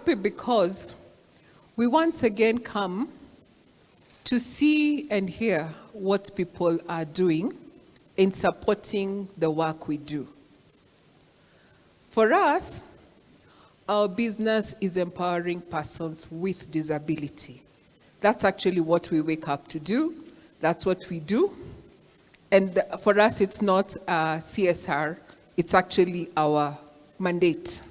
happy because we once again come to see and hear what people are doing in supporting the work we do. For us, our business is empowering persons with disability. That's actually what we wake up to do. That's what we do. And for us, it's not CSR. It's actually our mandate.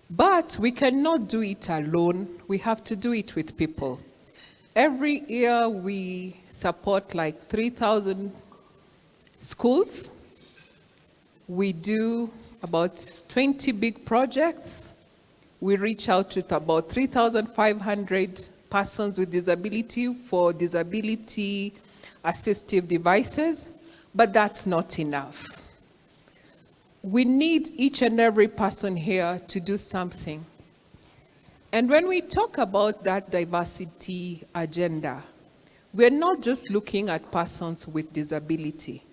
But we cannot do it alone. We have to do it with people. Every year, we support like 3,000 schools. We do about 20 big projects. We reach out to about 3,500 persons with disability for disability assistive devices, but that's not enough. We need each and every person here to do something. And when we talk about that diversity agenda, we're not just looking at persons with disability.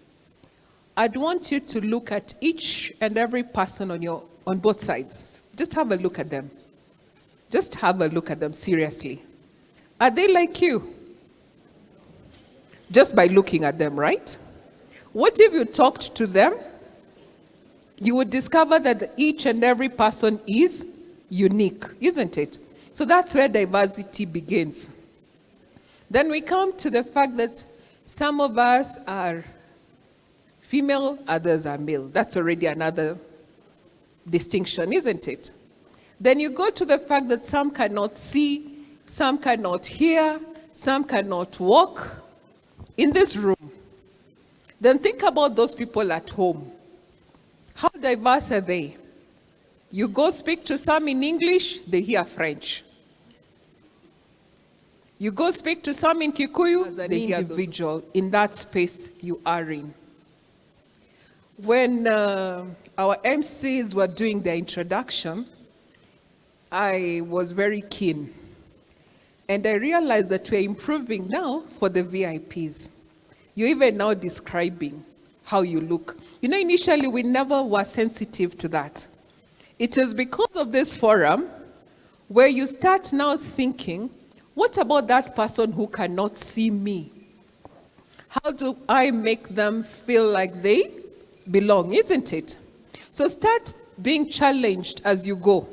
I'd want you to look at each and every person on both sides. Just have a look at them. Just have a look at them seriously. Are they like you? Just by looking at them, right? What if you talked to them? You would discover that each and every person is unique, isn't it? So that's where diversity begins. Then we come to the fact that some of us are female, others are male. That's already another distinction, isn't it? Then you go to the fact that some cannot see, some cannot hear, some cannot walk in this room. Then think about those people at home. How diverse are they? You go speak to some in English, they hear French. You go speak to some in Kikuyu, as an individual in that space you are in. When our MCs were doing their introduction, I was very keen. And I realized that we're improving now for the VIPs. You're even now describing how you look. You know, initially we never were sensitive to that. It is because of this forum where you start now thinking, what about that person who cannot see me? How do I make them feel like they belong, isn't it? So start being challenged as you go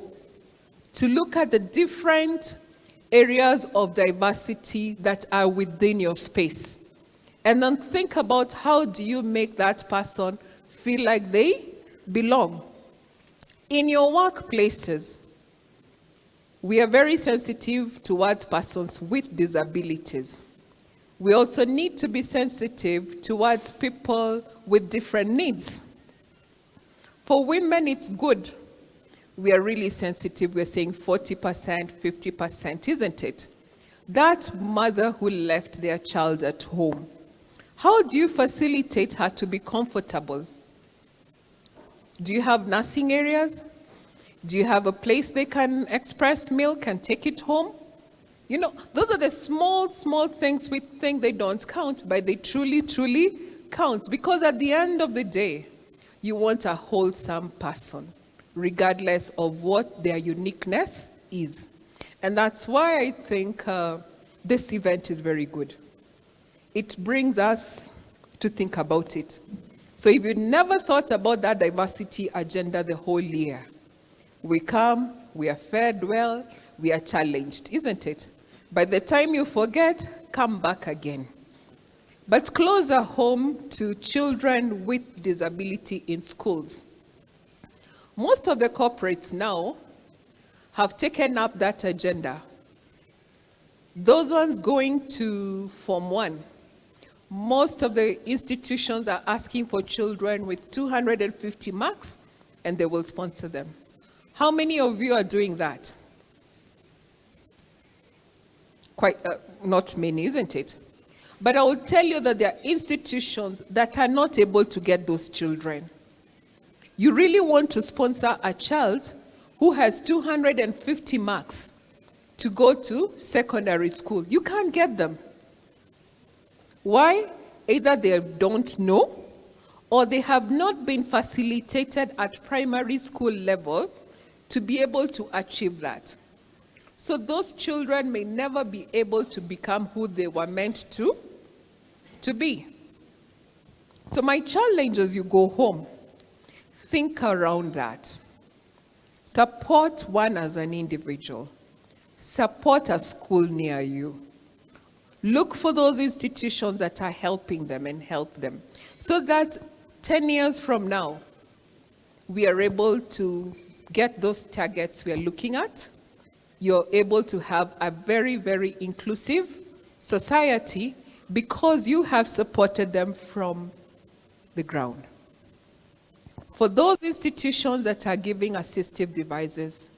to look at the different areas of diversity that are within your space. And then think about how do you make that person feel like they belong. In your workplaces, we are very sensitive towards persons with disabilities. We also need to be sensitive towards people with different needs. For women, it's good. We are really sensitive. We're saying 40%, 50%, isn't it? That mother who left their child at home, how do you facilitate her to be comfortable? Do you have nursing areas? Do you have a place they can express milk and take it home? You know, those are the small things we think they don't count, but they truly, truly count. Because at the end of the day, you want a wholesome person, regardless of what their uniqueness is. And that's why I think this event is very good. It brings us to think about it. So if you never thought about that diversity agenda the whole year, we come, we are fed well, we are challenged, isn't it? By the time you forget, come back again. But closer home to children with disability in schools. Most of the corporates now have taken up that agenda. Those ones going to Form 1, most of the institutions are asking for children with 250 marks, and they will sponsor them. How many of you are doing that? Quite, not many, isn't it? But I will tell you that there are institutions that are not able to get those children. You really want to sponsor a child who has 250 marks to go to secondary school. You can't get them. Why? Either they don't know, or they have not been facilitated at primary school level to be able to achieve that. So those children may never be able to become who they were meant to be. So my challenge as you go home, think around that. Support one as an individual. Support a school near you. Look for those institutions that are helping them and help them, so that 10 years from now, we are able to get those targets we are looking at. You're able to have a very, very inclusive society because you have supported them from the ground. For those institutions that are giving assistive devices,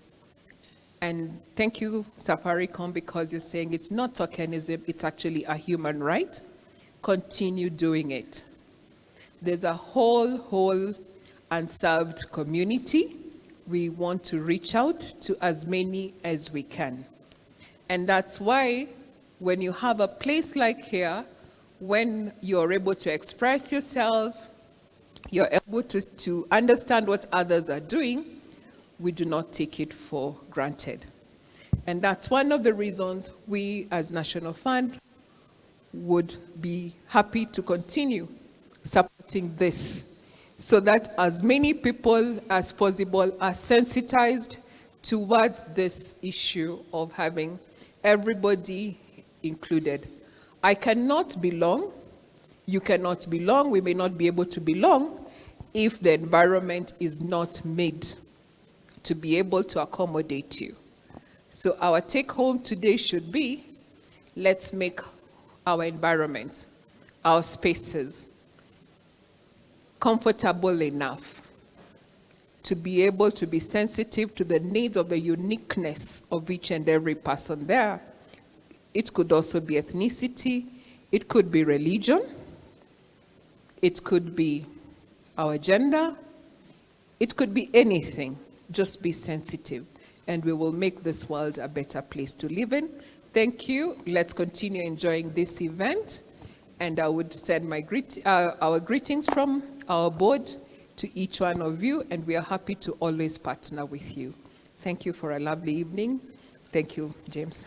and thank you, Safaricom, because you're saying it's not tokenism, it's actually a human right, continue doing it. There's a whole unserved community. We want to reach out to as many as we can. And that's why when you have a place like here, when you're able to express yourself, you're able to understand what others are doing, we do not take it for granted. And that's one of the reasons we as National Fund would be happy to continue supporting this, so that as many people as possible are sensitized towards this issue of having everybody included. I cannot belong, you cannot belong, we may not be able to belong if the environment is not made to be able to accommodate you. So our take home today should be, let's make our environments, our spaces, comfortable enough to be able to be sensitive to the needs of the uniqueness of each and every person there. It could also be ethnicity, it could be religion, it could be our gender, it could be anything. Just be sensitive, and we will make this world a better place to live in. Thank you. Let's continue enjoying this event, and I would send my our greetings from our board to each one of you, and we are happy to always partner with you. Thank you for a lovely evening. Thank you, James.